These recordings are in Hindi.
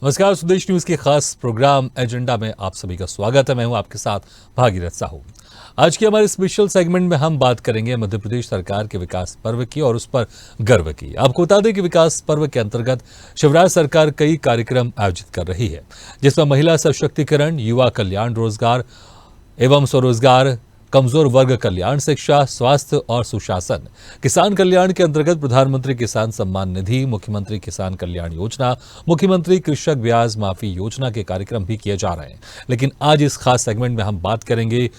नमस्कार, स्वदेश न्यूज के खास प्रोग्राम एजेंडा में आप सभी का स्वागत है। मैं हूं आपके साथ भागीरथ साहू। आज के हमारे स्पेशल सेगमेंट में हम बात करेंगे मध्य प्रदेश सरकार के विकास पर्व की और उस पर गर्व की। आपको बता दें कि विकास पर्व के अंतर्गत शिवराज सरकार कई कार्यक्रम आयोजित कर रही है, जिसमें महिला सशक्तिकरण, युवा कल्याण, रोजगार एवं स्वरोजगार, कमजोर वर्ग कल्याण, शिक्षा, स्वास्थ्य और सुशासन, किसान कल्याण के अंतर्गत प्रधानमंत्री किसान सम्मान निधि, मुख्यमंत्री किसान कल्याण योजना, मुख्यमंत्री कृषक ब्याज माफी योजना के कार्यक्रम भी किए जा रहे हैं। लेकिन आज इस खास सेगमेंट में हम बात करेंगे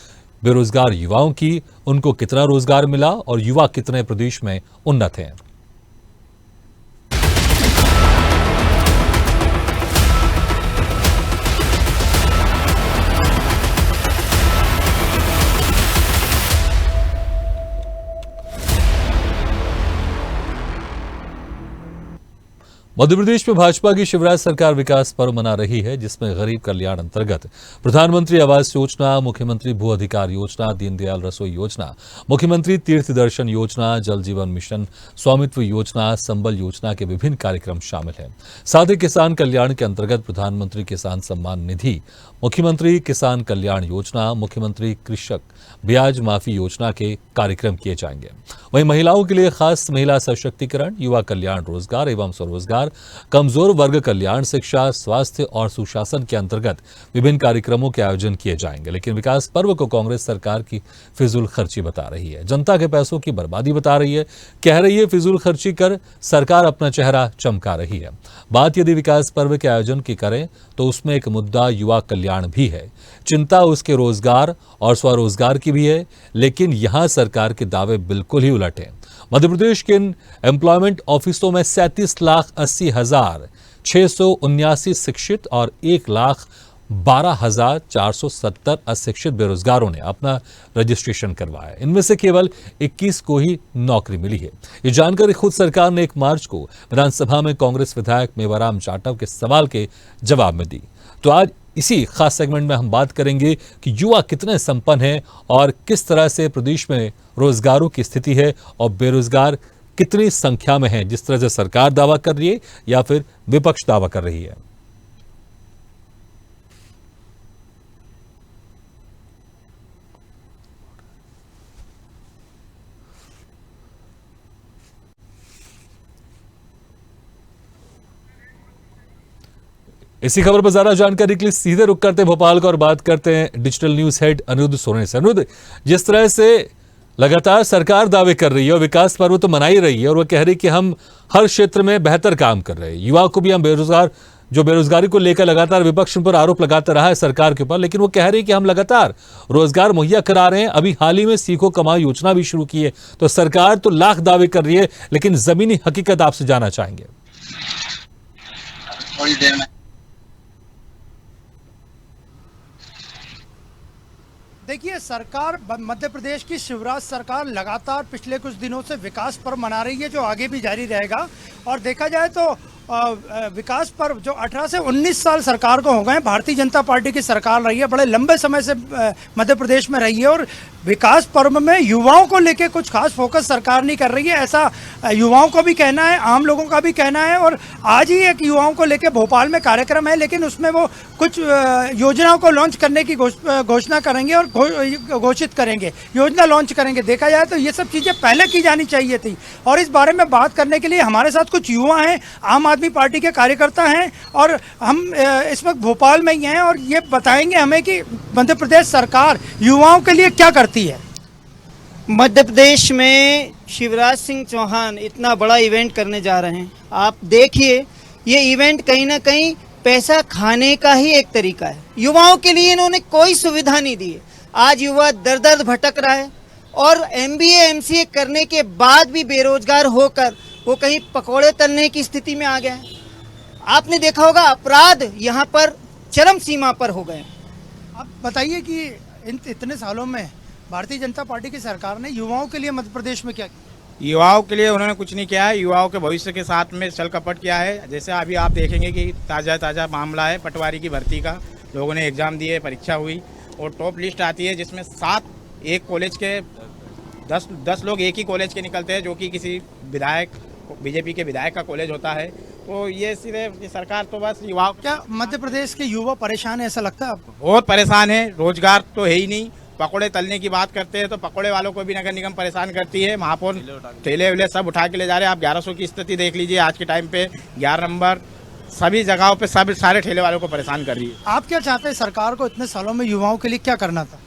बेरोजगार युवाओं की, उनको कितना रोजगार मिला और युवा कितने प्रदेश में उन्नत हैं। मध्य प्रदेश में भाजपा की शिवराज सरकार विकास पर्व मना रही है, जिसमें गरीब कल्याण अंतर्गत प्रधानमंत्री आवास योजना, मुख्यमंत्री भू अधिकार योजना, दीनदयाल रसोई योजना, मुख्यमंत्री तीर्थ दर्शन योजना, जल जीवन मिशन, स्वामित्व योजना, संबल योजना के विभिन्न कार्यक्रम शामिल हैं। साथ ही किसान कल्याण के अंतर्गत प्रधानमंत्री किसान सम्मान निधि, मुख्यमंत्री किसान कल्याण योजना, मुख्यमंत्री कृषक ब्याज माफी योजना के कार्यक्रम किए जाएंगे। वहीं महिलाओं के लिए खास महिला सशक्तिकरण, युवा कल्याण, रोजगार एवं स्वरोजगार, कमजोर वर्ग कल्याण, शिक्षा, स्वास्थ्य और सुशासन के अंतर्गत विभिन्न कार्यक्रमों के आयोजन किए जाएंगे। लेकिन विकास पर्व को कांग्रेस सरकार की फिजूल खर्ची बता रही है, जनता के पैसों की बर्बादी बता रही है। कह रही है फिजूल खर्ची कर सरकार अपना चेहरा चमका रही है। बात यदि विकास पर्व के आयोजन की करें तो उसमें एक मुद्दा युवा कल्याण भी है, चिंता उसके रोजगार और स्वरोजगार की भी है। लेकिन यहां सरकार के दावे बिल्कुल ही उलट हैं। मध्य प्रदेश के इन एम्प्लॉयमेंट ऑफिसों में 37,80,679 शिक्षित और 1,12,470 अशिक्षित बेरोजगारों ने अपना रजिस्ट्रेशन करवाया। इनमें से केवल 21 को ही नौकरी मिली है। ये जानकारी खुद सरकार ने 1 मार्च को विधानसभा में कांग्रेस विधायक मेवाराम जाटव के सवाल के जवाब में दी। तो आज इसी खास सेगमेंट में हम बात करेंगे कि युवा कितने संपन्न हैं और किस तरह से प्रदेश में रोजगारों की स्थिति है और बेरोजगार कितनी संख्या में है, जिस तरह से सरकार दावा कर रही है या फिर विपक्ष दावा कर रही है। इसी खबर पर ज्यादा जानकारी के लिए सीधे रुक करते हैं भोपाल का और बात करते हैं digital news head Anirudh Soren से। अनिरुद्ध, जिस तरह से लगातार सरकार दावे कर रही है और विकास पर्व तो मना ही रही है और वो कह रही है कि हम हर क्षेत्र में बेहतर काम कर रहे हैं, युवा को भी हम बेरोजगारी को लेकर लगातार विपक्ष पर आरोप लगाता रहा है सरकार के ऊपर, लेकिन वो कह रही है कि हम लगातार रोजगार मुहैया करा रहे हैं। अभी हाल ही में सीखो कमाओ योजना भी शुरू की है। तो सरकार तो लाख दावे कर रही है, लेकिन जमीनी हकीकत आपसे जानना चाहेंगे। देखिए, सरकार मध्य प्रदेश की शिवराज सरकार लगातार पिछले कुछ दिनों से विकास पर्व मना रही है, जो आगे भी जारी रहेगा। और देखा जाए तो विकास पर्व जो 18 से 19 साल सरकार को हो गए, भारतीय जनता पार्टी की सरकार रही है, बड़े लंबे समय से मध्य प्रदेश में रही है। और विकास पर्व में युवाओं को लेके कुछ खास फोकस सरकार नहीं कर रही है, ऐसा युवाओं को भी कहना है, आम लोगों का भी कहना है। और आज ही एक युवाओं को लेके भोपाल में कार्यक्रम है, लेकिन उसमें वो कुछ योजनाओं को लॉन्च करने की घोषणा करेंगे और घोषित करेंगे, योजना लॉन्च करेंगे। देखा जाए तो ये सब चीज़ें पहले की जानी चाहिए थी। और इस बारे में बात करने के लिए हमारे साथ कुछ युवा हैं, आम आदमी पार्टी के कार्यकर्ता हैं, और हम इस वक्त भोपाल में ही हैं और ये बताएंगे हमें कि मध्य प्रदेश सरकार युवाओं के लिए क्या करती है। मध्य प्रदेश में शिवराज सिंह चौहान इतना बड़ा इवेंट करने जा रहे हैं। आप देखिए, ये इवेंट कहीं ना कहीं पैसा खाने का ही एक तरीका है। युवाओं के लिए इन्होंने कोई सुविधा नहीं दी है। आज युवा दर दर भटक रहा है और MBA MCA करने के बाद भी बेरोजगार होकर वो कहीं पकौड़े तलने की स्थिति में आ गया है। आपने देखा होगा, अपराध यहाँ पर चरम सीमा पर हो गए। आप बताइए कि इतने सालों में भारतीय जनता पार्टी की सरकार ने युवाओं के लिए मध्य प्रदेश में क्या किया? युवाओं के लिए उन्होंने कुछ नहीं किया है। युवाओं के भविष्य के साथ में छल कपट किया है। जैसे अभी आप देखेंगे कि ताज़ा मामला है पटवारी की भर्ती का। लोगों ने एग्ज़ाम दिए, परीक्षा हुई और टॉप लिस्ट आती है, जिसमें 7 एक कॉलेज के 10 लोग एक ही कॉलेज के निकलते हैं, जो कि किसी विधायक, बीजेपी के विधायक का कॉलेज होता है। तो ये सिर्फ ये सरकार तो बस युवाओं क्या मध्य प्रदेश के युवा परेशान है, ऐसा लगता है आपको? बहुत परेशान है, रोजगार तो है ही नहीं। पकोड़े तलने की बात करते हैं तो पकोड़े वालों को भी नगर निगम परेशान करती है। महापौर ठेले वेले सब उठा के ले जा रहे हैं। आप 1100 की स्थिति देख लीजिए आज के टाइम पे, 11 नंबर सभी जगहों पे सब सारे ठेले वालों को परेशान कर रही है। आप क्या चाहते हैं, सरकार को इतने सालों में युवाओं के लिए क्या करना था?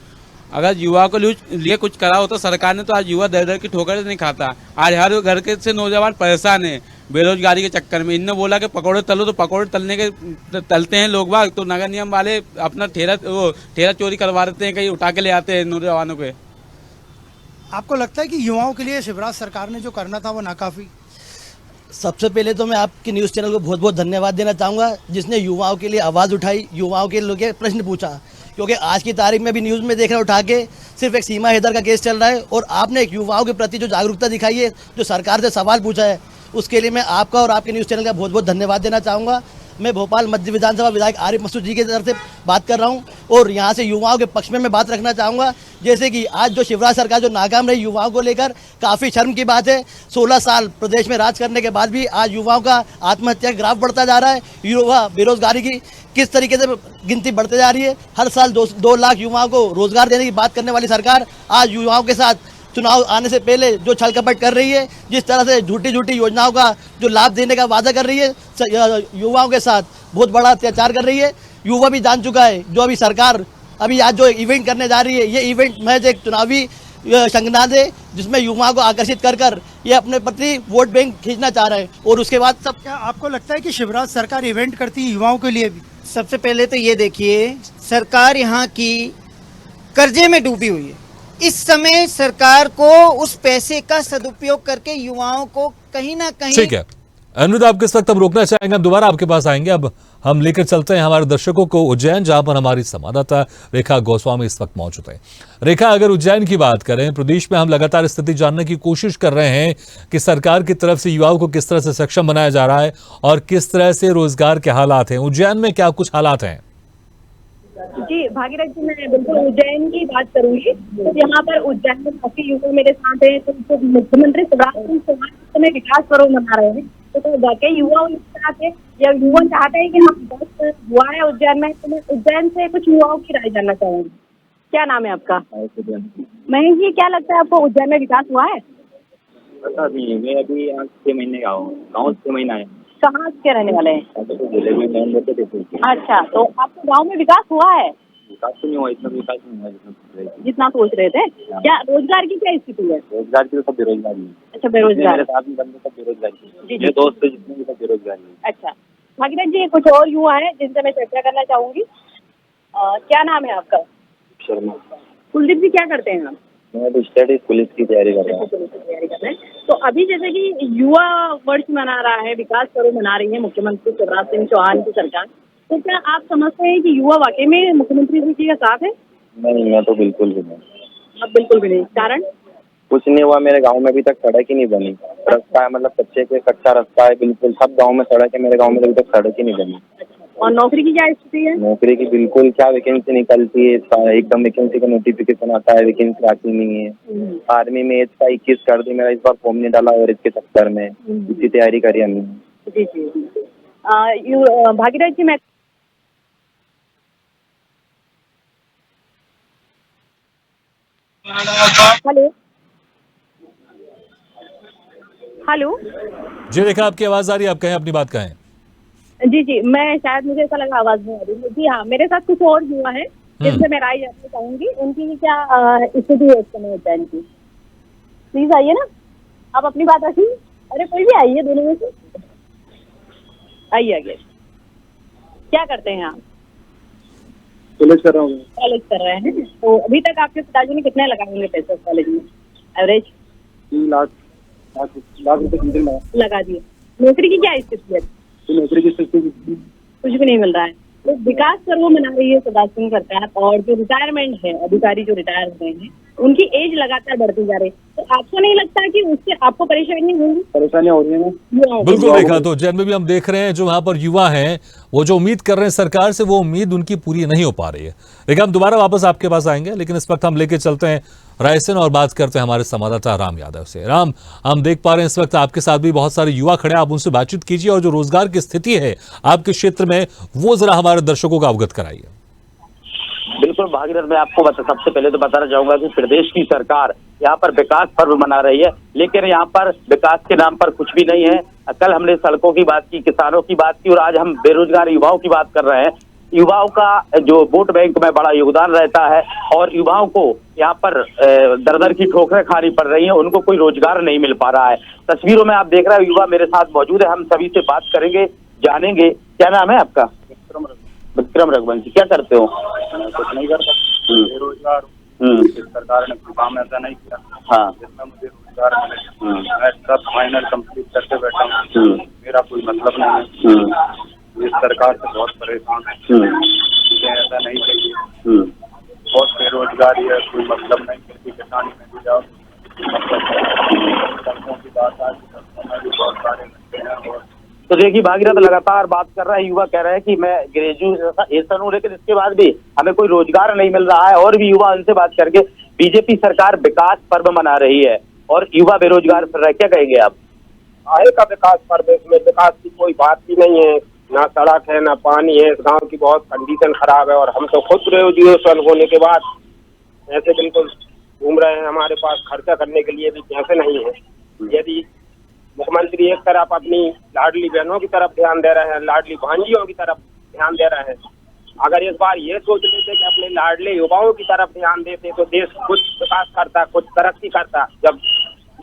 अगर युवा को लिए कुछ करा हो तो सरकार ने, तो आज युवा दर दर की ठोकर नहीं खाता। आज हर घर के से नौजवान परेशान है बेरोजगारी के चक्कर में। इनने बोला कि पकौड़े तलो, तो पकौड़े तलने के तलते हैं लोग बाग, तो नगर निगम वाले अपना ठेला चोरी करवा देते हैं, कहीं उठा के ले आते हैं नौजवानों के। आपको लगता है कि युवाओं के लिए शिवराज सरकार ने जो करना था वो नाकाफी? सबसे पहले तो मैं आपके न्यूज़ चैनल को बहुत बहुत धन्यवाद देना चाहूँगा, जिसने युवाओं के लिए आवाज़ उठाई, युवाओं के लिए प्रश्न पूछा। क्योंकि आज की तारीख में भी न्यूज़ में देख रहे उठा के सिर्फ एक सीमा हैदर का केस चल रहा है, और आपने एक युवाओं के प्रति जो जागरूकता दिखाई है, जो सरकार से सवाल पूछा है, उसके लिए मैं आपका और आपके न्यूज़ चैनल का बहुत बहुत धन्यवाद देना चाहूँगा। मैं भोपाल मध्य विधानसभा विधायक आरिफ मसूद जी की तरफ से बात कर रहा हूँ, और यहाँ से युवाओं के पक्ष में मैं बात रखना चाहूँगा। जैसे कि आज जो शिवराज सरकार जो नाकाम रही युवाओं को लेकर, काफ़ी शर्म की बात है। 16 साल प्रदेश में राज करने के बाद भी आज युवाओं का आत्महत्या का ग्राफ बढ़ता जा रहा है। युवा बेरोजगारी की किस तरीके से गिनती बढ़ते जा रही है। हर साल 2 लाख युवाओं को रोजगार देने की बात करने वाली सरकार आज युवाओं के साथ चुनाव आने से पहले जो छल कपट कर रही है, जिस तरह से झूठी झूठी योजनाओं का जो लाभ देने का वादा कर रही है, युवाओं के साथ बहुत बड़ा अत्याचार कर रही है। युवा भी जान चुका है, जो अभी सरकार अभी आज जो इवेंट करने जा रही है, ये इवेंट महज एक चुनावी संगनाद है, जिसमें युवाओं को आकर्षित कर कर ये अपने प्रति वोट बैंक खींचना चाह रहे हैं। और उसके बाद सब क्या आपको लगता है कि शिवराज सरकार इवेंट करती है युवाओं के लिए भी? सबसे पहले तो ये देखिए, सरकार यहाँ की कर्जे में डूबी हुई है। इस समय सरकार को उस पैसे का सदुपयोग करके युवाओं को कहीं ना कहीं ठीक है अनुरुद्ध, आप किस वक्त हम रोकना चाहेंगे? हम दोबारा आपके पास आएंगे। अब हम लेकर चलते हैं हमारे दर्शकों को उज्जैन, जहां पर हमारी संवाददाता रेखा गोस्वामी इस वक्त मौजूद है। रेखा, अगर उज्जैन की बात करें, प्रदेश में हम लगातार स्थिति जानने की कोशिश कर रहे हैं कि सरकार की तरफ से युवाओं को किस तरह से सक्षम बनाया जा रहा है और किस तरह से रोजगार के हालात हैं। उज्जैन में क्या कुछ हालात हैं? जी भागीरथ जी, मैं बिल्कुल उज्जैन की बात करूंगी। तो यहाँ पर उज्जैन में काफी युवा मेरे साथ हैं। तो मुख्यमंत्री शिवराज सिंह चौहान इस समय विकास पर्व मना रहे हैं, तो वाकई युवा चाहते या युवा चाहते हैं कि हाँ विकास हुआ है उज्जैन में। तो मैं उज्जैन से कुछ युवाओं की राय जानना चाहूंगी। क्या नाम है आपका? महेश जी, क्या लगता है आपको उज्जैन में विकास हुआ है? पता नहीं, मैं अभी 6 महीने का हूँ, गाँव 6 महीना है। कहाँ के रहने वाले हैं? अच्छा, तो आपके गाँव में विकास हुआ है? विकास तो नहीं हुआ, इतना विकास नहीं हुआ जितना सोच रहे थे। क्या रोजगार की क्या स्थिति है? रोजगार की तो सब बेरोजगारी है। अच्छा, बेरोजगार। मेरे साथ में बंदे सब बेरोजगारी, मेरे दोस्त थे जितने भी सब बेरोजगारी है। अच्छा भागीरथ जी, कुछ और युवा है जिनसे मैं चर्चा करना चाहूंगी। क्या नाम है आपका? शर्मा। कुलदीप जी, क्या करते हैं आप? मैं तो स्टडी पुलिस की तैयारी कर रहा हूँ। पुलिस की तैयारी कर रहे हैं। तो अभी जैसे कि युवा वर्ष मना रहा है, विकास पर्व मना रही है मुख्यमंत्री शिवराज सिंह चौहान की सरकार, तो क्या आप समझते हैं कि युवा वाकई में मुख्यमंत्री जी का साथ है? नहीं, मैं तो बिल्कुल भी नहीं। अब बिल्कुल भी नहीं? कारण? कुछ नहीं हुआ, मेरे गांव में अभी तक सड़क ही नहीं बनी। रास्ता है, मतलब कच्चा रास्ता है बिल्कुल, सब गांव में सड़क है, मेरे गांव में अभी तक सड़क ही नहीं बनी। और नौकरी की क्या स्थिति है? नौकरी की बिल्कुल क्या वैकेंसी निकलती है, एकदम वैकेंसी का नोटिफिकेशन आता है, वैकेंसी आती नहीं है। आर्मी में एज का 21 कर दी, मेरा इस बार फॉर्म नहीं डाला और इसके चक्कर में इसी तैयारी करी हमने। जी जी। भागीरथ जी, मैं हेलो हेलो जी रेखा, आपकी आवाज आ रही है, आप कहें अपनी बात कहें। जी जी, मैं शायद मुझे ऐसा लगा आवाज नहीं आ रही। जी हाँ, मेरे साथ कुछ और युवा है जिनसे मैं राय जानना चाहूंगी, उनकी क्या स्थिति है इस समय उज्जैन की। प्लीज आइए ना, आप अपनी बात रखिए। अरे कोई भी आइए, दोनों में से आइए आगे। क्या करते हैं आप? कॉलेज कर रहा हूँ। कॉलेज कर रहे हैं। तो अभी तक आपके पिताजी ने कितने लगाए होंगे पैसे कॉलेज में एवरेज? 3 लाख रुपए लगा दिए। नौकरी की क्या स्थिति है? नौकरी की स्थिति कुछ भी नहीं मिल रहा है। तो विकास पर्व मना रही है शिवराज सिंह सरकार, और जो रिटायरमेंट है, अधिकारी जो रिटायर हुए हैं उनकी एज लगातार बढ़ती जा रही है। तो आपको नहीं लगता कि उससे आपको परेशानी होगी? परेशानियां हो रही है। बिल्कुल देखा, तो उज्जैन में भी हम देख रहे हैं जो वहां पर युवा हैं वो जो उम्मीद कर रहे हैं सरकार से, वो उम्मीद उनकी पूरी नहीं हो पा रही है। लेकिन हम दोबारा वापस आपके पास आएंगे, लेकिन इस वक्त हम लेके चलते हैं रायसेन और बात करते हैं हमारे संवाददाता राम यादव से। राम, हम देख पा रहे हैं इस वक्त आपके साथ भी बहुत सारे युवा खड़े हैं, आप उनसे बातचीत कीजिए और जो रोजगार की स्थिति है आपके क्षेत्र में वो जरा हमारे दर्शकों को अवगत कराइए। बिल्कुल भागीरथ, मैं आपको सबसे पहले तो बताना चाहूंगा कि प्रदेश की सरकार यहाँ पर विकास पर्व मना रही है, लेकिन यहाँ पर विकास के नाम पर कुछ भी नहीं है। कल हमने सड़कों की बात की, किसानों की बात की और आज हम बेरोजगार युवाओं की बात कर रहे हैं। युवाओं का जो वोट बैंक में बड़ा योगदान रहता है और युवाओं को यहाँ पर दर दर की ठोकरें खानी पड़ रही हैं, उनको कोई रोजगार नहीं मिल पा रहा है। तस्वीरों में आप देख रहे हैं युवा मेरे साथ मौजूद है, हम सभी से बात करेंगे, जानेंगे। क्या नाम है आपका? विक्रम रघुवंशी। क्या करते हो? कुछ नहीं करता, बेरोजगार। सरकार ने कोई काम ऐसा नहीं किया हाँ जिसमें मुझे रोजगार मिले। मैं सब फाइनल कंप्लीट करके बैठा हूँ, मेरा कोई मतलब नहीं है। इस सरकार से बहुत परेशान है, मुझे ऐसा नहीं चाहिए। बहुत बेरोजगारी है, कोई मतलब नहीं। खेती किसानी में भी जाओ, सड़कों की बात आज बहुत सारे लगते हैं। और तो देखिए भागीरथ लगातार बात कर रहा है, युवा कह रहे हैं कि मैं ग्रेजुएशन हूँ लेकिन इसके बाद भी हमें कोई रोजगार नहीं मिल रहा है। और भी युवा उनसे बात करके, बीजेपी सरकार विकास पर्व मना रही है और युवा बेरोजगार फिर रहे, क्या कहेंगे आप? आए का विकास पर्व, इसमें विकास की कोई बात ही नहीं है। ना सड़क है, ना पानी है। इस गांव की बहुत कंडीशन खराब है और हम तो खुद ग्रेजुएशन होने के बाद ऐसे बिल्कुल घूम रहे हैं। हमारे पास खर्चा करने के लिए भी पैसे नहीं है। यदि मुख्यमंत्री एक तरफ अपनी लाडली बहनों की तरफ ध्यान दे रहे हैं, लाडली भांजियों की तरफ ध्यान दे रहे हैं, अगर इस बार ये सोच लेते कि अपने लाडले युवाओं की तरफ ध्यान देते तो देश कुछ विकास करता, कुछ तरक्की करता। जब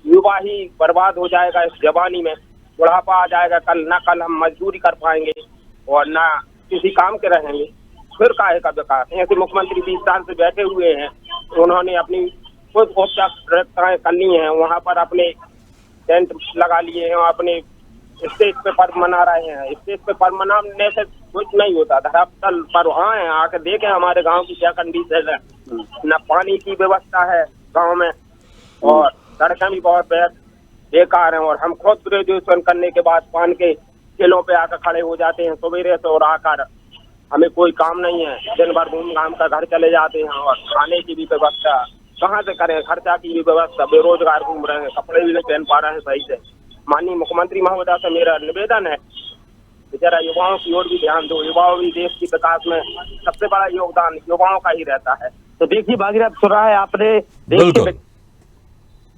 युवा ही बर्बाद हो जाएगा इस जवानी में, बुढ़ापा आ जाएगा, कल हम मजदूरी कर पाएंगे और ना किसी काम के रहेंगे, फिर काहे का विकास? ऐसे मुख्यमंत्री 20 साल से बैठे हुए हैं, उन्होंने अपनी कुछ औपचारिकताएं करनी है, वहाँ पर अपने टेंट लगा लिए हैं, अपने स्टेज पे पर्व मना रहे हैं। स्टेज पे पर्व मनाने से कुछ नहीं होता, धरातल पर आए आके देखें हमारे गांव की क्या कंडीशन है। न पानी की व्यवस्था है गांव में और सड़कें भी बहुत बेकार हैं। और हम खुद ग्रेजुएशन करने के बाद पान के किलों पे आकर खड़े हो जाते हैं सवेरे से और आकर हमें कोई काम नहीं है, दिन भर घूम घाम कर घर चले जाते हैं और खाने की भी व्यवस्था कहाँ से करें, खर्चा की भी व्यवस्था। बेरोजगार घूम रहे हैं, कपड़े भी नहीं पहन पा रहे हैं सही से। माननीय मुख्यमंत्री महोदय से मेरा निवेदन है कि जरा युवाओं की ओर भी ध्यान दो। युवाओं भी देश की विकास में सबसे बड़ा योगदान युवाओं का ही रहता है। तो देखिए भागीरथ, सुना है आपने, बिल्कुल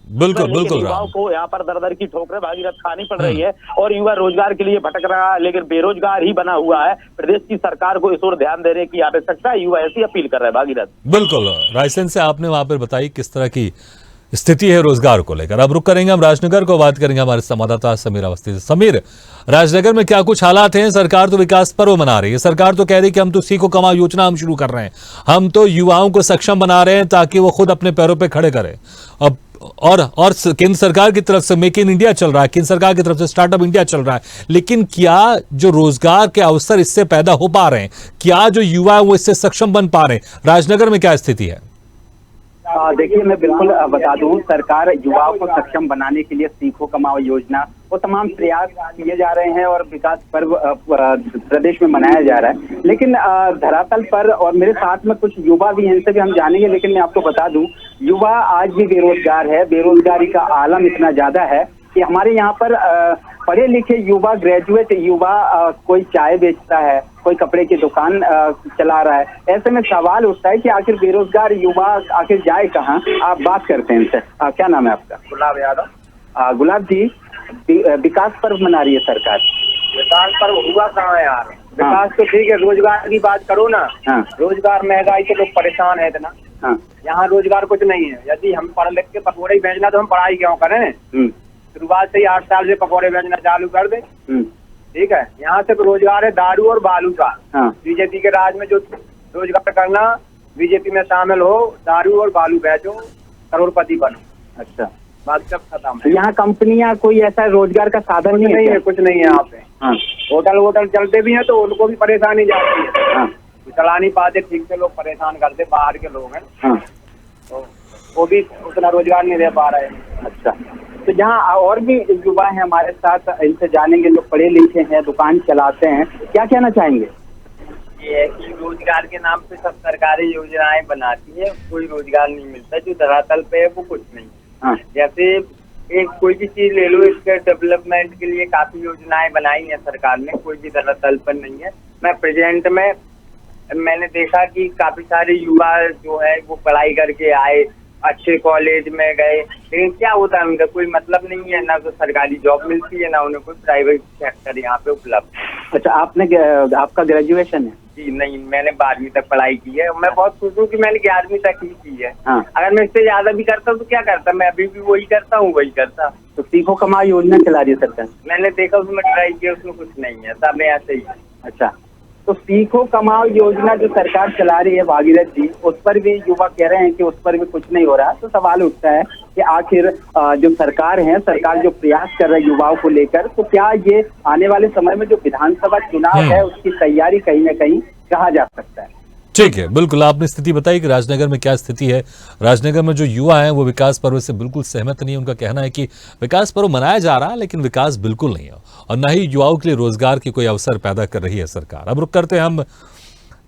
युवाओं को यहाँ पर दर दर की ठोकरें भागीरथ खानी पड़ रही है और युवा रोजगार के लिए भटक रहा है, लेकिन बेरोजगार ही बना हुआ है। प्रदेश की सरकार को इस ओर ध्यान देने की आवश्यकता है, युवा ऐसी अपील कर रहे हैं भागीरथ। बिल्कुल, रायसेन से आपने वहां पर बताई किस तरह की स्थिति है रोजगार को लेकर। अब रुक करेंगे हम राजनगर को, बात करेंगे हमारे संवाददाता समीर अवस्थी से। समीर, राजनगर में क्या कुछ हालात हैं? सरकार तो विकास पर्व मना रही है, सरकार तो कह रही है कि हम तो सीखो कमाओ योजना हम शुरू कर रहे हैं, हम तो युवाओं को सक्षम बना रहे हैं ताकि वो खुद अपने पैरों पे खड़े करें। अब और केंद्र सरकार की तरफ से मेक इन इंडिया चल रहा है, केंद्र सरकार की तरफ से स्टार्टअप इंडिया चल रहा है, लेकिन क्या जो रोजगार के अवसर इससे पैदा हो पा रहे हैं, क्या जो युवा है वो इससे सक्षम बन पा रहे हैं? राजनगर में क्या स्थिति है? देखिए, मैं बिल्कुल बता दूं, सरकार युवाओं को सक्षम बनाने के लिए सीखो कमाओ योजना वो तमाम प्रयास किए जा रहे हैं और विकास पर्व प्रदेश में मनाया जा रहा है। लेकिन धरातल पर, और मेरे साथ में कुछ युवा भी हैं, इनसे भी हम जानेंगे, लेकिन मैं आपको बता दूं युवा आज भी बेरोजगार है। बेरोजगारी का आलम इतना ज्यादा है कि हमारे यहाँ पर पढ़े लिखे युवा, ग्रेजुएट युवा, कोई चाय बेचता है, कोई कपड़े की दुकान चला रहा है। ऐसे में सवाल उठता है कि आखिर बेरोजगार युवा आखिर जाए कहाँ? आप बात करते हैं इनसे। क्या नाम है आपका? गुलाब यादव। गुलाब जी, विकास पर्व मना रही है सरकार, विकास पर्व हुआ कहाँ है यार? विकास तो ठीक है, रोजगार की बात करो ना। रोजगार, महंगाई से लोग परेशान है इतना। यहाँ रोजगार कुछ नहीं है। यदि हम पढ़ लिख के पकौड़े बेचना तो हम पढ़ाई क्यों करें? शुरुआत से ही 8 साल से पकौड़े बेचना चालू कर दे। ठीक है, यहाँ सिर्फ रोजगार है दारू और बालू का। बीजेपी के राज में जो रोजगार करना, बीजेपी में शामिल हो, दारू और बालू बेचो, करोड़पति बनो। अच्छा, बात सब खत्म है। यहाँ कंपनियां कोई ऐसा रोजगार का साधन नहीं है? कुछ नहीं है यहाँ पे। होटल चलते भी हैं तो उनको भी परेशानी जाती है। चला नहीं पाते ठीक से, लोग परेशान करते, बाहर के लोग हैं। तो वो भी उतना रोजगार नहीं दे पा रहे हैं। अच्छा, तो जहाँ और भी युवा हैं हमारे साथ, इनसे जानेंगे, लोग पढ़े लिखे हैं, दुकान चलाते हैं, क्या कहना चाहेंगे? ये है कि रोजगार के नाम पे सब सरकारी योजनाएं बनाती है, कोई रोजगार नहीं मिलता। जो धरातल पे है वो कुछ नहीं। हाँ। जैसे एक कोई भी चीज ले लो, इसके डेवलपमेंट के लिए काफी योजनाएं बनाई है सरकार ने, कोई भी धरातल पर नहीं है। मैं प्रेजेंट में मैंने देखा कि काफी सारे युवा जो है वो पढ़ाई करके आए, अच्छे कॉलेज में गए, लेकिन क्या होता है उनका कोई मतलब नहीं है, ना तो सरकारी जॉब मिलती है, ना उन्हें कोई प्राइवेट सेक्टर यहाँ पे उपलब्ध। अच्छा, आपका ग्रेजुएशन है? जी नहीं, मैंने 12वीं तक पढ़ाई की है। मैं बहुत खुश हूँ कि मैंने 11वीं तक ही की है। हाँ। अगर मैं इससे ज्यादा भी करता तो क्या करता, मैं अभी भी वही करता हूँ, वही करता। तो सीखो कमाओ योजना चला रही है सरकार। मैंने देखा, उसमें ट्राई किया, उसमें कुछ नहीं है, सब ऐसे ही है। अच्छा, तो सीखो कमाओ योजना जो सरकार चला रही है भागीरथ जी, उस पर भी युवा कह रहे हैं कि उस पर भी कुछ नहीं हो रहा। तो सवाल उठता है कि आखिर जो सरकार जो प्रयास कर रही है युवाओं को लेकर, तो क्या ये आने वाले समय में जो विधानसभा चुनाव है उसकी तैयारी कहीं ना कहीं कहा जा सकता है? ठीक है, बिल्कुल आपने स्थिति बताई कि राजनगर में क्या स्थिति है। राजनगर में जो युवा हैं वो विकास पर्व से बिल्कुल सहमत नहीं है। उनका कहना है कि विकास पर्व मनाया जा रहा है लेकिन विकास बिल्कुल नहीं है और न ही युवाओं के लिए रोजगार की कोई अवसर पैदा कर रही है सरकार। अब रुक करते हैं हम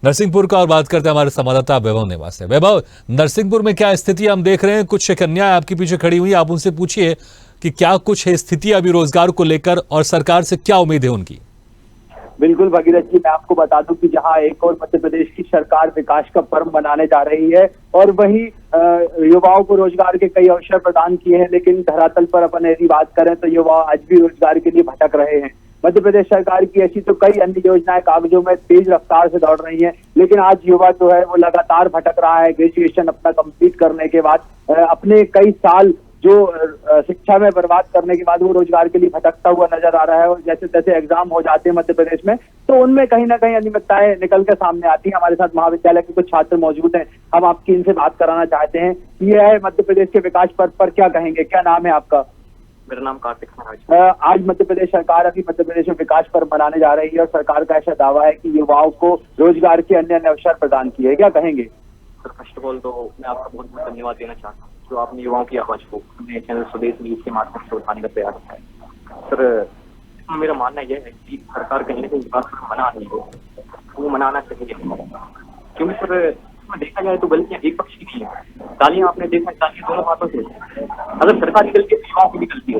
नरसिंहपुर का और बात करते हैं हमारे संवाददाता वैभव नेवास से। वैभव, नरसिंहपुर में क्या स्थिति हम देख रहे हैं, कुछ कन्याएं आपके पीछे खड़ी हुई, आप उनसे पूछिए कि क्या कुछ है स्थिति अभी रोजगार को लेकर और सरकार से क्या उम्मीद है उनकी? बिल्कुल भगीरथ जी, मैं आपको बता दूं कि जहां एक और मध्य प्रदेश की सरकार विकास का पर्व मनाने जा रही है और वही युवाओं को रोजगार के कई अवसर प्रदान किए हैं, लेकिन धरातल पर अपन यदि बात करें तो युवा आज भी रोजगार के लिए भटक रहे हैं। मध्य प्रदेश सरकार की ऐसी तो कई अन्य योजनाएं कागजों में तेज रफ्तार से दौड़ रही हैं, लेकिन आज युवा जो है वो लगातार भटक रहा है। ग्रेजुएशन अपना कंप्लीट करने के बाद अपने कई साल जो शिक्षा में बर्बाद करने के बाद वो रोजगार के लिए भटकता हुआ नजर आ रहा है। और जैसे तैसे एग्जाम हो जाते हैं मध्य प्रदेश में तो उनमें कहीं ना कहीं अनियमितताएं निकल कर सामने आती हैं। हमारे साथ महाविद्यालय के कुछ छात्र मौजूद हैं, हम आपकी इनसे बात कराना चाहते हैं। ये है मध्य प्रदेश के विकास पर्व पर क्या कहेंगे, क्या नाम है आपका? मेरा नाम कार्तिक महाराज। आज मध्य प्रदेश सरकार अभी मध्य प्रदेश में विकास पर्व मनाने जा रही है और सरकार का ऐसा दावा है कि युवाओं को रोजगार के अन्य अन्य अवसर प्रदान किए, क्या कहेंगे? सर, फर्स्ट ऑफ ऑल तो मैं आपका बहुत बहुत धन्यवाद देना चाहता हूँ जो आपने युवाओं की आवाज को अपने चैनल स्वदेश न्यूज के माध्यम से उठाने का प्रयास किया है। सर, मेरा मानना यह है कि सरकार कहीं ना कहीं विकास पर्व मना रही हो, वो मनाना चाहिए, क्योंकि सर इसमें देखा जाए तो गलतियां एक पक्ष की नहीं है। तालियां आपने देखा, तालियां दोनों हाथों से। अगर सरकार की गलती है तो युवाओं की भी गलती है,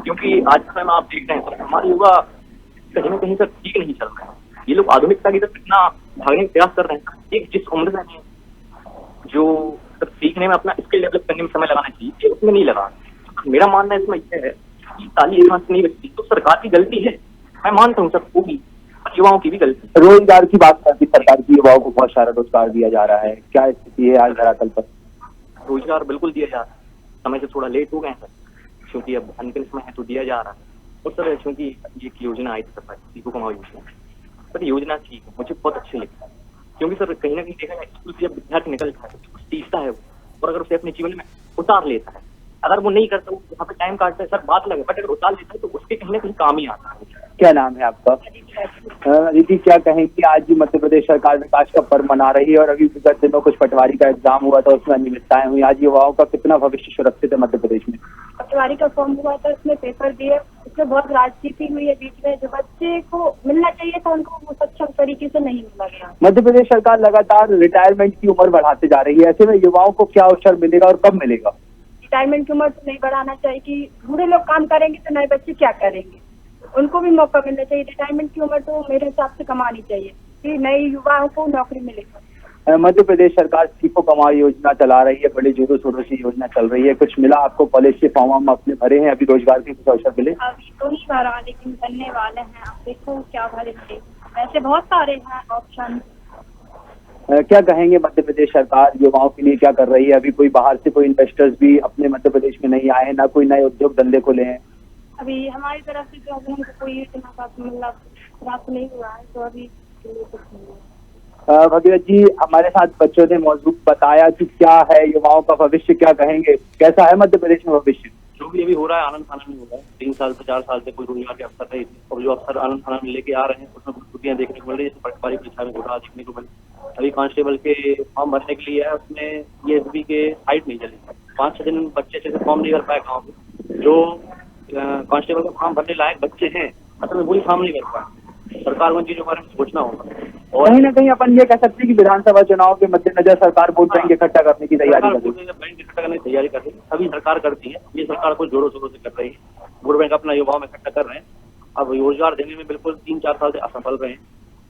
क्योंकि आज के समय में आप देख रहे हैं सर, हमारे युवा कहीं ना कहीं सर ठीक नहीं चल रहे हैं। ये लोग आधुनिकता की तरफ कितना भागने का प्रयास कर रहे हैं। एक जिस उम्र में जो सीखने में अपना स्किल डेवलप करने में समय लगाना चाहिए उसमें नहीं लगा। तो मेरा मानना इसमें यह है कि ताली एक हाथ से नहीं बचती, तो सरकार की गलती है, मैं मानता हूँ सर, होगी, पर युवाओं की भी गलती। रोजगार की बात करती सरकार की, युवाओं को बहुत सारा रोजगार दिया जा रहा है, क्या स्थिति है आज धरातल पर? रोजगार बिल्कुल दिया जा रहा है, समय से थोड़ा लेट हो गए सर, क्योंकि अब अंतिम समय है तो दिया जा रहा है। और सर क्योंकि ये योजना आई थी सरकार सीखो कमाओ योजना, सर योजना ठीक है, मुझे बहुत अच्छी लगती है, क्योंकि सर कहीं ना कहीं देखा जाए स्कूल से जब विद्यार्थी निकलता है तो कुछ सीखता है वो, और अगर उसे अपने जीवन में उतार लेता है, अगर वो नहीं करता वो वहाँ पे टाइम काटता है सर बात लगे, बट अगर उतार लेता है तो उसके कहीं ना कहीं काम ही आता है। क्या नाम है आपका? दीदी, क्या कहेंगे आज मध्य प्रदेश सरकार विकास का पर्व मना रही है और अभी विगत दिनों कुछ पटवारी का एग्जाम हुआ था, उसमें अनियमितताएं हुई, आज युवाओं का कितना भविष्य सुरक्षित है मध्य प्रदेश में? पटवारी का फॉर्म हुआ था, उसमें पेपर दिए, उसमें बहुत राजनीति हुई है बीच में, जो बच्चे को मिलना चाहिए था उनको वो सक्षम तरीके से नहीं मिला गया। मध्य प्रदेश सरकार लगातार रिटायरमेंट की उम्र बढ़ाते जा रही है, ऐसे में युवाओं को क्या अवसर मिलेगा और कब मिलेगा? रिटायरमेंट की उम्र तो नहीं बढ़ाना चाहिए कि बूढ़े लोग काम करेंगे तो नए बच्चे क्या करेंगे, उनको भी मौका मिलना चाहिए। रिटायरमेंट की उम्र तो मेरे हिसाब से कमानी चाहिए कि नए युवाओं को नौकरी मिलेगा। मध्य प्रदेश सरकार सीखो कमाओ योजना चला रही है, बड़े जोरों शोरों से योजना चल रही है, कुछ मिला आपको? कॉलेज के फॉर्म अपने भरे हैं, अभी रोजगार के कुछ अवसर मिले? अभी तो नहीं भरा, लेकिन बनने वाले हैं, आप देखो क्या भरेंगे, वैसे बहुत सारे हैं ऑप्शन। क्या कहेंगे मध्य प्रदेश सरकार युवाओं के लिए क्या कर रही है? अभी कोई बाहर से कोई इन्वेस्टर्स भी अपने मध्य प्रदेश में नहीं आए, ना कोई नए उद्योग धंधे खोले हैं? अभी हमारी तरफ से जो अभी हमको कोई योजना का मतलब प्राप्त नहीं हुआ है, तो अभी कुछ नहीं हुआ। भगीरथ जी, हमारे साथ बच्चों ने मौजूद बताया कि क्या है युवाओं का भविष्य, क्या कहेंगे, कैसा है मध्य प्रदेश में भविष्य? जो भी अभी हो रहा है आनंद आनंद हो रहा है। 3 साल से 4 साल से कोई रोजगार के अवसर नहीं थे, और जो अवसर आनंद आनंद लेके आ रहे हैं उसमें कुछ त्रुटियां देखने को मिल रही है। जैसे पटवारी परीक्षा में घोटाला देखने को मिल, अभी कांस्टेबल के फॉर्म भरने के लिए है, उसमें ESB के हाइट नहीं चली। 5-6 दिन में बच्चे अच्छे से फॉर्म नहीं कर पाए गाँव में। जो कांस्टेबल का फॉर्म भरने लायक बच्चे हैं असल में वही फॉर्म नहीं कर पाए। सरकार को इन चीजों के बारे में सोचना होगा। और कहीं ना कहीं अपन ये कह सकते हैं कि विधानसभा चुनाव के मद्देनजर सरकार वोट बैंक इकट्ठा करने की तैयारी कर रही है। बैंक इकट्ठा करने की तैयारी कर रही है, सभी सरकार करती है। ये सरकार को जोरों शोरों से कर रही है। वोट बैंक अपना युवाओं में इकट्ठा कर रहे हैं। अब रोजगार देने में बिल्कुल 3-4 साल से असफल रहे हैं।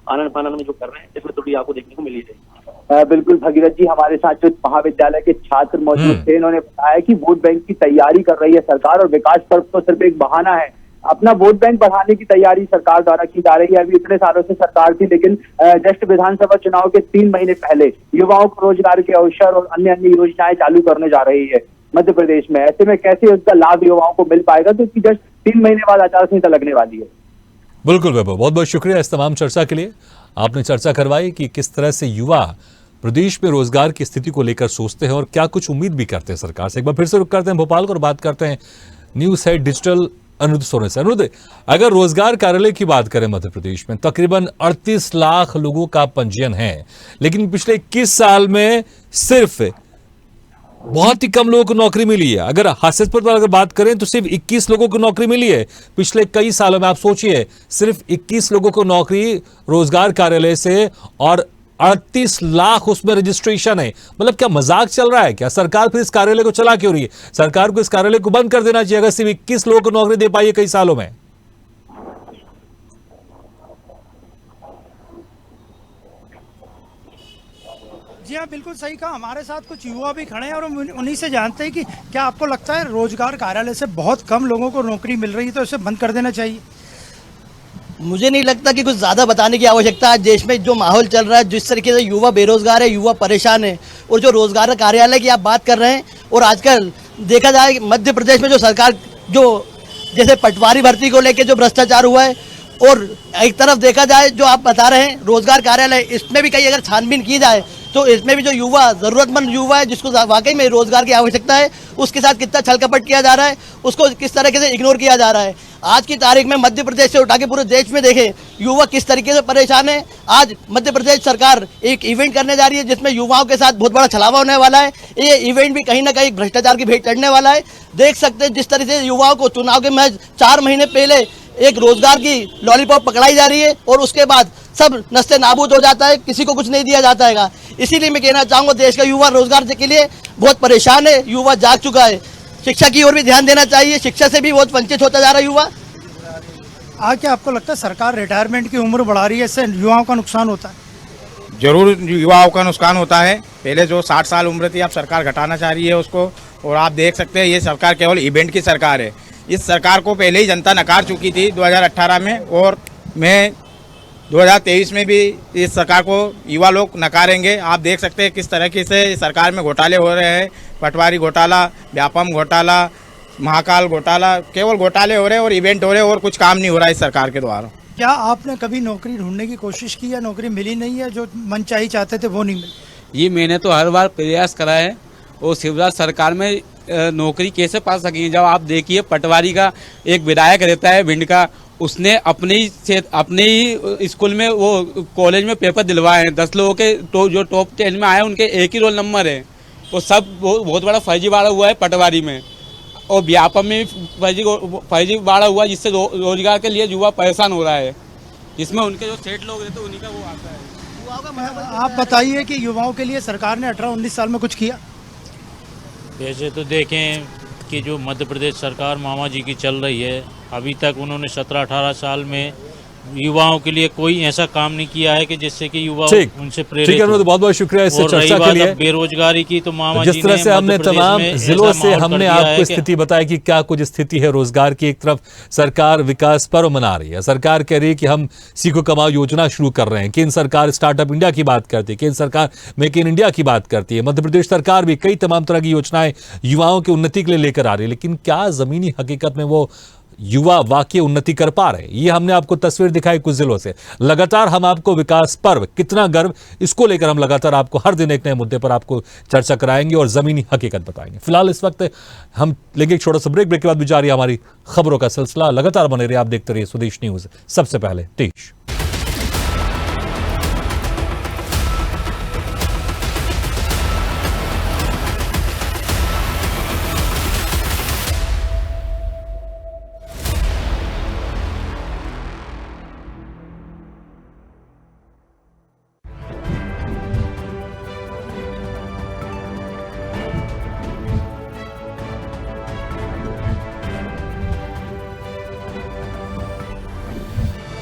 आनंद फानंद में जो कर रहे हैं इसमें थोड़ी आपको देखने को मिली है। बिल्कुल भगीरथ जी, हमारे साथ जो महाविद्यालय के छात्र मौजूद थे, इन्होंने बताया कि वोट बैंक की तैयारी कर रही है सरकार और विकास पर्व तो सिर्फ एक बहाना है। अपना वोट बैंक बढ़ाने की तैयारी सरकार द्वारा की जा रही है। अभी इतने सालों से सरकार थी, लेकिन जस्ट विधानसभा चुनाव के 3 महीने पहले युवाओं को रोजगार के अवसर और अन्य अन्य योजनाएं चालू करने जा रही है मध्य प्रदेश में। ऐसे में कैसे उसका लाभ युवाओं को मिल पाएगा, तो इसकी जस्ट 3 महीने बाद आचार संहिता लगने वाली है। बिल्कुल वैभव, बहुत बहुत शुक्रिया इस तमाम चर्चा के लिए। आपने चर्चा करवाई कि किस तरह से युवा प्रदेश में रोजगार की स्थिति को लेकर सोचते हैं और क्या कुछ उम्मीद भी करते हैं सरकार से। एक बार फिर से रुक करते हैं भोपाल को और बात करते हैं न्यूज हेड डिजिटल अनुरुद्ध सोने से। अनुरुद्ध, अगर रोजगार कार्यालय की बात करें मध्य प्रदेश में तकरीबन 38 लाख लोगों का पंजीयन है, लेकिन पिछले 21 साल में सिर्फ बहुत ही कम लोगों को नौकरी मिली है। अगर हास्यास्पद पर अगर बात करें तो सिर्फ 21 लोगों को नौकरी मिली है पिछले कई सालों में। आप सोचिए, सिर्फ 21 लोगों को नौकरी रोजगार कार्यालय से और 38 लाख उसमें रजिस्ट्रेशन है। मतलब क्या मजाक चल रहा है क्या? सरकार फिर इस कार्यालय को चला क्यों रही है? सरकार को इस कार्यालय को बंद कर देना चाहिए अगर सिर्फ 21 लोगों को नौकरी दे पाई है कई सालों में। जी हाँ, बिल्कुल सही कहा। हमारे साथ कुछ युवा भी खड़े हैं और हम उन्हीं से जानते हैं कि क्या आपको लगता है रोजगार कार्यालय से बहुत कम लोगों को नौकरी मिल रही है तो इसे बंद कर देना चाहिए? मुझे नहीं लगता कि कुछ ज़्यादा बताने की आवश्यकता है। आज देश में जो माहौल चल रहा है, जिस तरीके से युवा बेरोजगार है, युवा परेशान है, और जो रोजगार कार्यालय की आप बात कर रहे हैं, और आजकल देखा जाए मध्य प्रदेश में जो सरकार जो जैसे पटवारी भर्ती को लेकर जो भ्रष्टाचार हुआ है, और एक तरफ देखा जाए जो आप बता रहे हैं रोजगार कार्यालय, इसमें भी कहीं अगर छानबीन की जाए तो इसमें भी जो युवा ज़रूरतमंद युवा है जिसको वाकई में रोजगार की आवश्यकता है, उसके साथ कितना छल कपट किया जा रहा है, उसको किस तरीके से इग्नोर किया जा रहा है। आज की तारीख में मध्य प्रदेश से उठा के पूरे देश में देखें युवा किस तरीके से परेशान है। आज मध्य प्रदेश सरकार एक इवेंट करने जा रही है जिसमें युवाओं के साथ बहुत बड़ा छलावा होने वाला है। ये इवेंट भी कहीं ना कहीं भ्रष्टाचार की भेंट चढ़ने वाला है। देख सकते हैं जिस तरीके से युवाओं को चुनाव के महज 4 महीने पहले एक रोजगार की लॉलीपॉप पकड़ाई जा रही है और उसके बाद सब नस्ते नाबूद हो जाता है, किसी को कुछ नहीं दिया जाता है। इसीलिए मैं कहना चाहूँगा देश का युवा रोजगार के लिए बहुत परेशान है, युवा जाग चुका है। शिक्षा की ओर भी ध्यान देना चाहिए, शिक्षा से भी बहुत वंचित होता जा रहा है युवा। आज क्या आपको लगता है सरकार रिटायरमेंट की उम्र बढ़ा रही है, इससे युवाओं का नुकसान होता है? जरूर युवाओं का नुकसान होता है। पहले जो 60 साल उम्र थी अब सरकार घटाना चाह रही है उसको। और आप देख सकते हैं ये सरकार केवल इवेंट की सरकार है। इस सरकार को पहले ही जनता नकार चुकी थी 2018 में, और मैं 2023 में भी इस सरकार को युवा लोग नकारेंगे। आप देख सकते हैं किस तरीके से सरकार में घोटाले हो रहे हैं। पटवारी घोटाला, व्यापम घोटाला, महाकाल घोटाला, केवल घोटाले हो रहे हैं और इवेंट हो रहे हैं और कुछ काम नहीं हो रहा है इस सरकार के द्वारा। क्या आपने कभी नौकरी ढूंढने की कोशिश की या नौकरी मिली नहीं है, जो मनचाही चाहते थे वो नहीं मिली? ये मैंने तो हर बार प्रयास करा है और शिवराज सरकार में नौकरी कैसे पा सकेंगे। जब आप देखिए पटवारी का एक विधायक रहता है भिंड का, उसने अपने ही स्कूल में वो कॉलेज में पेपर दिलवाए हैं। 10 लोगों के जो टॉप 10 में आए उनके एक ही रोल नंबर है। वो सब बहुत बड़ा फर्जीवाड़ा हुआ है पटवारी में, और व्यापम में फर्जीवाड़ा हुआ जिससे रोजगार के लिए युवा परेशान हो रहा है, जिसमें उनके जो सेठ लोग रहते हैं उन्हीं का वो आता है। आप बताइए कि युवाओं के लिए सरकार ने 18-19 साल में कुछ किया? वैसे तो देखें कि जो मध्य प्रदेश सरकार मामा जी की चल रही है, अभी तक उन्होंने 17-18 साल में युवाओं के लिए कोई ऐसा काम नहीं किया है कि जिससे कि युवा उनसे प्रेरित हो। बहुत बहुत शुक्रिया इस चर्चा के लिए। बेरोजगारी की तो मामा जी जिस तरह से हमने तमाम जिलों से हमने आपको स्थिति बताई कि क्या कुछ स्थिति है रोजगार की। एक तरफ सरकार विकास पर्व मना रही है, सरकार कह रही है कि हम सीखो कमाओ योजना शुरू कर रहे हैं, केंद्र सरकार स्टार्टअप इंडिया की बात करती है, केंद्र सरकार मेक इन इंडिया की बात करती है, मध्य प्रदेश सरकार भी कई तमाम तरह की योजनाएं युवाओं की उन्नति के लिए लेकर आ रही है। लेकिन क्या जमीनी हकीकत में वो युवा वाकई उन्नति कर पा रहे हैं? ये हमने आपको तस्वीर दिखाई कुछ जिलों से। लगातार हम आपको विकास पर्व कितना गर्व, इसको लेकर हम लगातार आपको हर दिन एक नए मुद्दे पर आपको चर्चा कराएंगे और जमीनी हकीकत बताएंगे। फिलहाल इस वक्त हम लेंगे एक छोटा सा ब्रेक के बाद भी जारी हमारी खबरों का सिलसिला। लगातार बने रहिए, आप देखते रहिए स्वदेश न्यूज, सबसे पहले देश।